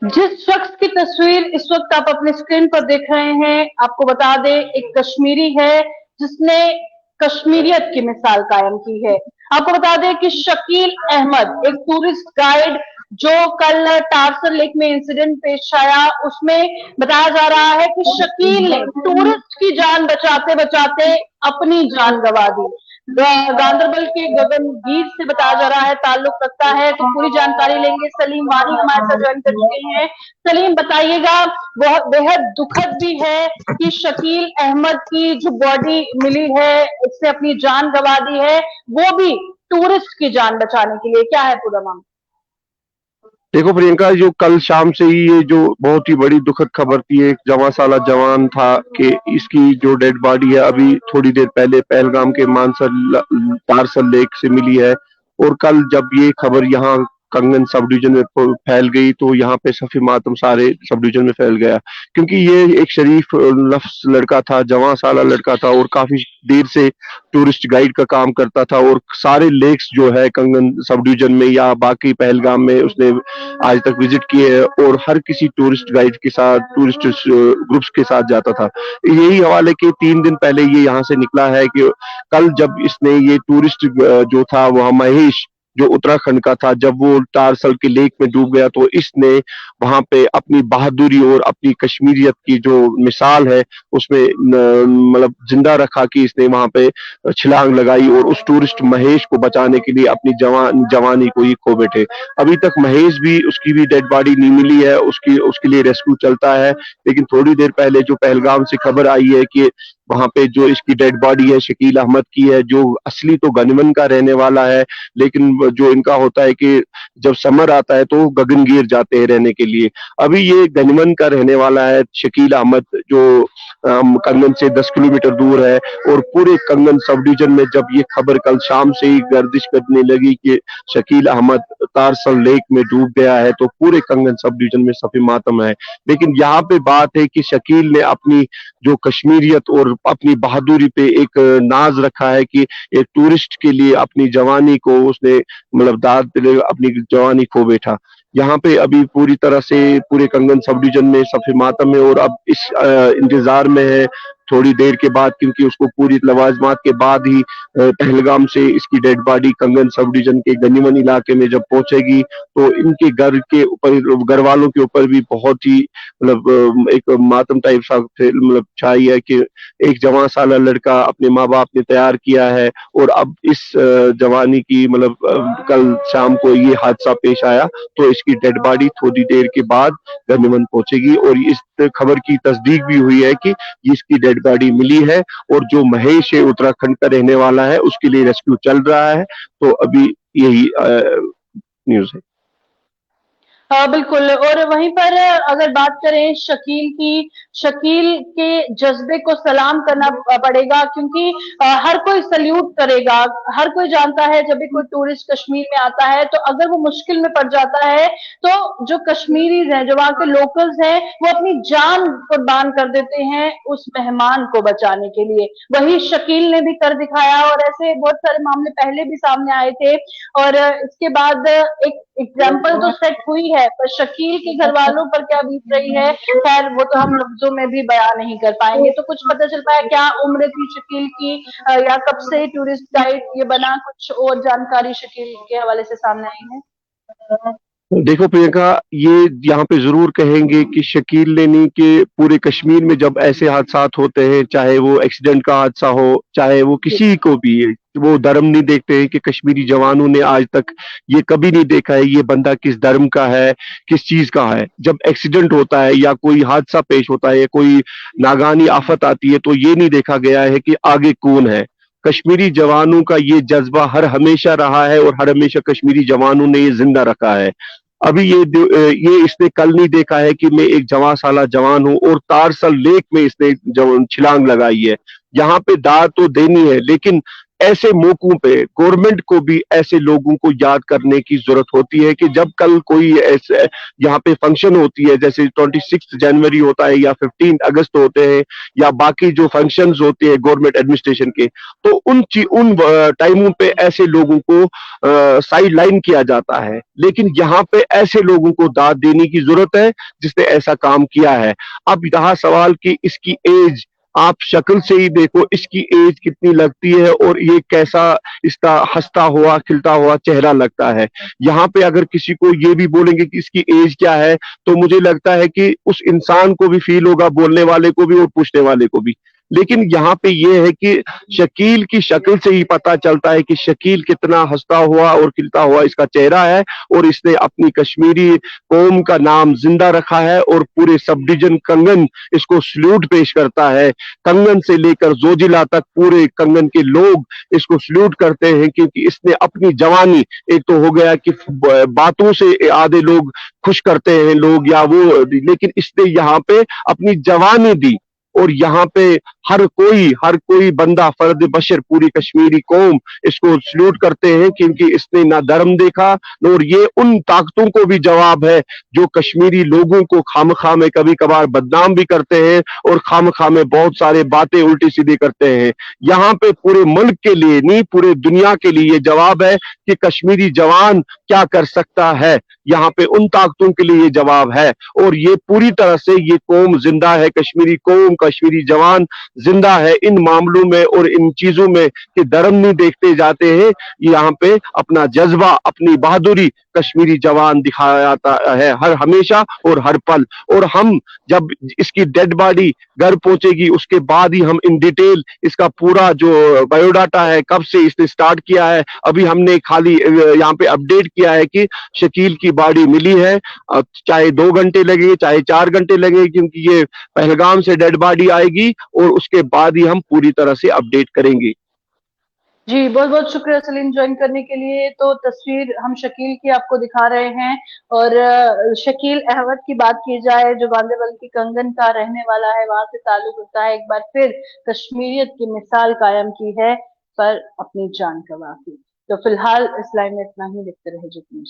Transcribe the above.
जिस शख्स की तस्वीर इस वक्त आप अपने स्क्रीन पर देख रहे हैं, आपको बता दें, एक कश्मीरी है जिसने कश्मीरियत की मिसाल कायम की है। आपको बता दें कि शकील अहमद, एक टूरिस्ट गाइड जो कल टारसन लेक में इंसिडेंट पेश आया, उसमें बताया जा रहा है कि शकील ने टूरिस्ट की जान बचाते बचाते अपनी जान गंवा दी। गांधरबल के गगनगीर से बताया जा रहा है ताल्लुक रखता है, तो पूरी जानकारी लेंगे। सलीम वानी हमारे साथ ज्वाइन कर चुके हैं। सलीम, बताइएगा, वह बेहद दुखद भी है कि शकील अहमद की जो बॉडी मिली है, इससे अपनी जान गंवा दी है, वो भी टूरिस्ट की जान बचाने के लिए। क्या है पूरा मामला? देखो प्रियंका, जो कल शाम से ही ये जो बहुत ही बड़ी दुखद खबर थी, एक 14 साल जवान था कि इसकी जो डेड बॉडी है अभी थोड़ी देर पहले पहलगाम के मानसर तारसल लेक से मिली है। और कल जब ये खबर यहाँ कंगन सब डिवीजन में फैल गई तो यहाँ पे सफी मातम सारे सब डिवीजन में फैल गया, क्योंकि ये एक शरीफ नफ्स लड़का था, 14 साल लड़का था और काफी देर से टूरिस्ट गाइड का काम करता था। और सारे लेक्स जो है कंगन सब डिवीजन में या बाकी पहलगाम में उसने आज तक विजिट किए हैं और हर किसी टूरिस्ट गाइड के साथ, टूरिस्ट ग्रुप्स के साथ जाता था। यही हवाले के 3 दिन पहले ये यहाँ से निकला है कि कल जब इसने ये टूरिस्ट जो था वह महेश, जो उत्तराखंड का था, जब वो टारसल के लेक में डूब गया तो इसने वहां पे अपनी बहादुरी और अपनी कश्मीरियत की जो मिसाल है उसमें मतलब जिंदा रखा कि इसने वहां पे छलांग लगाई और उस टूरिस्ट महेश को बचाने के लिए अपनी जवानी को ही खो बैठे। अभी तक महेश भी, उसकी भी डेड बॉडी नहीं मिली है, उसकी उसके लिए रेस्क्यू चलता है। लेकिन थोड़ी देर पहले जो पहलगाम से खबर आई है कि वहां पे जो इसकी डेड बॉडी है शकील अहमद की है, जो असली तो गनमन का रहने वाला है, लेकिन जो इनका होता है कि जब समर आता है तो गगनगीर जाते हैं रहने के लिए। अभी ये गनमन का रहने वाला है शकील अहमद, जो कंगन से 10 किलोमीटर दूर है। और पूरे कंगन सब डिवीजन में जब ये खबर कल शाम से ही गर्दिश करने लगी कि शकील अहमद तारसल लेक में डूब गया है, तो पूरे कंगन सब डिवीजन में सफी मातम है। लेकिन यहाँ पे बात है कि शकील ने अपनी जो कश्मीरियत और अपनी बहादुरी पे एक नाज रखा है कि एक टूरिस्ट के लिए अपनी जवानी को उसने मतलब दाद अपनी जवानी खो बैठा। यहाँ पे अभी पूरी तरह से पूरे कंगन सब डिवीजन में सफे मातम है और अब इस इंतजार में है थोड़ी देर के बाद, क्योंकि उसको पूरी लवाजमात के बाद ही पहलगाम से इसकी डेड बॉडी कंगन सब डिवीजन के गनीमन इलाके में जब पहुंचेगी तो इनके घर के ऊपर, घर वालों के ऊपर भी बहुत ही मतलब एक मातम टाइप सा मतलब छाई है कि एक 14 साल लड़का अपने माँ बाप ने तैयार किया है और अब इस जवानी की मतलब कल शाम को ये हादसा पेश आया तो इसकी डेड बॉडी थोड़ी देर के बाद गनीमन पहुंचेगी। और इस खबर की तस्दीक भी हुई है कि इसकी डेड बॉडी मिली है और जो महेश है उत्तराखंड का रहने वाला है, उसके लिए रेस्क्यू चल रहा है। तो अभी यही न्यूज है। बिल्कुल। और वहीं पर अगर बात करें शकील की, शकील के जज्बे को सलाम करना पड़ेगा, क्योंकि हर कोई सल्यूट करेगा। हर कोई जानता है जब भी कोई टूरिस्ट कश्मीर में आता है तो अगर वो मुश्किल में पड़ जाता है तो जो कश्मीरीज हैं, जो वहां के लोकल्स हैं, वो अपनी जान कुर्बान कर देते हैं उस मेहमान को बचाने के लिए। वही शकील ने भी कर दिखाया और ऐसे बहुत सारे मामले पहले भी सामने आए थे। और इसके बाद एक एग्जाम्पल तो सेट हुई है, पर शकील के घर वालों पर क्या बीत रही है, खैर वो तो हम लफ्जों में भी बयान नहीं कर पाएंगे। तो कुछ पता चल पाया क्या उम्र थी शकील की, या कब से टूरिस्ट गाइड ये बना? कुछ और जानकारी शकील के हवाले से सामने आई है? देखो प्रियंका, ये यहाँ पे जरूर कहेंगे कि शकील ने नहीं, कि पूरे कश्मीर में जब ऐसे हादसात होते हैं, चाहे वो एक्सीडेंट का हादसा हो, चाहे वो किसी को भी है, वो धर्म नहीं देखते हैं कि कश्मीरी जवानों ने आज तक ये कभी नहीं देखा है ये बंदा किस धर्म का है, किस चीज का है। जब एक्सीडेंट होता है या कोई हादसा पेश होता है या कोई नागानी आफत आती है तो ये नहीं देखा गया है कि आगे कौन है। कश्मीरी जवानों का ये जज्बा हर हमेशा रहा है और हर हमेशा कश्मीरी जवानों ने ये जिंदा रखा है। अभी ये इसने कल नहीं देखा है कि मैं एक 14 साल जवान हूं और तारसल लेक में इसने छलांग लगाई है। यहाँ पे दाद तो देनी है, लेकिन ऐसे मौकों पे गवर्नमेंट को भी ऐसे लोगों को याद करने की जरूरत होती है कि जब कल कोई ऐसे यहाँ पे फंक्शन होती है, जैसे 26 जनवरी होता है या 15 अगस्त होते हैं या बाकी जो फंक्शंस होते हैं गवर्नमेंट एडमिनिस्ट्रेशन के, तो उन टाइमों पे ऐसे लोगों को साइड लाइन किया जाता है। लेकिन यहाँ पे ऐसे लोगों को दाद देने की जरूरत है जिसने ऐसा काम किया है। अब यहाँ सवाल कि इसकी एज, आप शक्ल से ही देखो इसकी एज कितनी लगती है और ये कैसा इसका हंसता हुआ खिलता हुआ चेहरा लगता है। यहाँ पे अगर किसी को ये भी बोलेंगे कि इसकी एज क्या है, तो मुझे लगता है कि उस इंसान को भी फील होगा, बोलने वाले को भी और पूछने वाले को भी। लेकिन यहाँ पे ये है कि शकील की शक्ल से ही पता चलता है कि शकील कितना हंसता हुआ और खिलता हुआ इसका चेहरा है, और इसने अपनी कश्मीरी कौम का नाम जिंदा रखा है, और पूरे सब डिवीजन कंगन इसको सल्यूट पेश करता है। कंगन से लेकर जोजिला तक पूरे कंगन के लोग इसको सल्यूट करते हैं, क्योंकि इसने अपनी जवानी, एक तो हो गया कि बातों से आधे लोग खुश करते हैं लोग या वो, लेकिन इसने यहाँ पे अपनी जवानी दी, और यहाँ पे हर कोई बंदा फर्द बशर पूरी कश्मीरी कौम इसको सल्यूट करते हैं, क्योंकि इसने ना धर्म देखा, और ये उन ताकतों को भी जवाब है जो कश्मीरी लोगों को खामखा में कभी कभार बदनाम भी करते हैं और खामखा में बहुत सारे बातें उल्टी सीधी करते हैं। यहाँ पे पूरे मुल्क के लिए नहीं, पूरे दुनिया के लिए ये जवाब है कि कश्मीरी जवान क्या कर सकता है। यहाँ पे उन ताकतों के लिए ये जवाब है, और ये पूरी तरह से ये कौम जिंदा है, कश्मीरी कौम, कश्मीरी जवान जिंदा है इन मामलों में और इन चीजों में कि धर्म नहीं देखते जाते हैं। यहाँ पे अपना जज्बा, अपनी बहादुरी कश्मीरी जवान दिखाया जाता है हर हमेशा और हर पल। और हम जब इसकी डेड बॉडी घर पहुंचेगी उसके बाद ही हम इन डिटेल इसका पूरा जो बायोडाटा है, कब से इसने स्टार्ट किया है, अभी हमने खाली यहाँ पे अपडेट किया है कि शकील की बॉडी मिली है। चाहे 2 घंटे लगे चाहे 4 घंटे लगे, क्योंकि ये पहलगाम से डेड बॉडी आएगी और उसके बाद ही हम पूरी तरह से अपडेट करेंगे। जी, बहुत-बहुत शुक्रिया सलीम ज्वाइन करने के लिए। तो तस्वीर हम शकील की आपको दिखा रहे हैं, और शकील अहमद की बात की जाए जो गांधरबल की कंगन का रहने वाला है, वहां से ताल्लुक रखता है, एक बार फिर कश्मीरियत की मिसाल कायम की है पर अपनी जान गंवा दी। तो फिलहाल इस लाइन में इतना ही, लिखते रहे जितनी